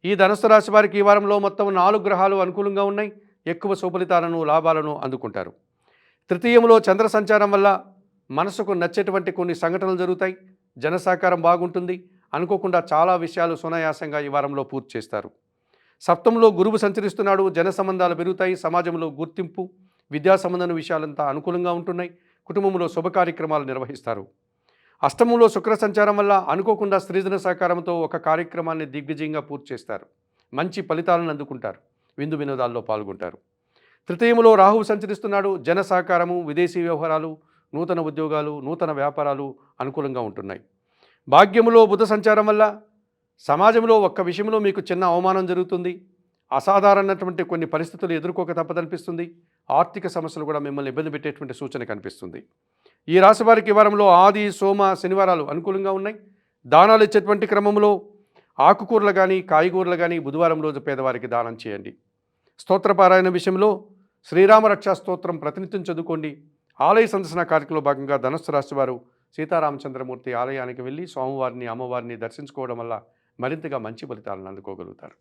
ఈ ధనుస్సు రాశి వారికి ఈ వారంలో మొత్తం 4 గ్రహాలు అనుకూలంగా ఉన్నాయి. ఎక్కువ సుఫలితాలను, లాభాలను అందుకుంటారు. తృతీయంలో చంద్ర సంచారం వల్ల మనసుకు నచ్చేటువంటి కొన్ని సంఘటనలు జరుగుతాయి. జన సహకారం బాగుంటుంది. అనుకోకుండా చాలా విషయాలు సునాయాసంగా ఈ వారంలో పూర్తి చేస్తారు. సప్తమంలో గురువు సంచరిస్తున్నాడు. జన సంబంధాలు పెరుగుతాయి. సమాజంలో గుర్తింపు, విద్యా సంబంధమైన విషయాలంతా అనుకూలంగా ఉంటున్నాయి. కుటుంబంలో శుభ కార్యక్రమాలు నిర్వహిస్తారు. అష్టమంలో శుక్ర సంచారం వల్ల అనుకోకుండా స్త్రీజన సహకారంతో ఒక కార్యక్రమాన్ని దిగ్విజయంగా పూర్తి చేస్తారు. మంచి ఫలితాలను అందుకుంటారు. విందు వినోదాల్లో పాల్గొంటారు. తృతీయంలో రాహువు సంచరిస్తున్నాడు. జన సహకారము, విదేశీ వ్యవహారాలు, నూతన ఉద్యోగాలు, నూతన వ్యాపారాలు అనుకూలంగా ఉంటున్నాయి. భాగ్యములో బుధ సంచారం వల్ల సమాజంలో ఒక్క విషయంలో మీకు చిన్న అవమానం జరుగుతుంది. అసాధారణటువంటి కొన్ని పరిస్థితులు ఎదుర్కోక తప్పదనిపిస్తుంది. ఆర్థిక సమస్యలు కూడా మిమ్మల్ని ఇబ్బంది పెట్టేటువంటి సూచన కనిపిస్తుంది. ఈ రాశి వారికి ఈ వారంలో ఆది, సోమ, శనివారాలు అనుకూలంగా ఉన్నాయి. దానాలు ఇచ్చేటువంటి క్రమంలో ఆకుకూరలు కానీ, కాయగూరలు కానీ బుధవారం రోజు పేదవారికి దానం చేయండి. స్తోత్రపారాయణ విషయంలో శ్రీరామ రక్షా స్తోత్రం ప్రతినిత్యం చదువుకోండి. ఆలయ సందర్శన కార్యక్రమంలో భాగంగా ధనుస్సు రాశి వారు సీతారామచంద్రమూర్తి ఆలయానికి వెళ్ళి స్వామివారిని, అమ్మవారిని దర్శించుకోవడం వల్ల మరింతగా మంచి ఫలితాలను అందుకోగలుగుతారు.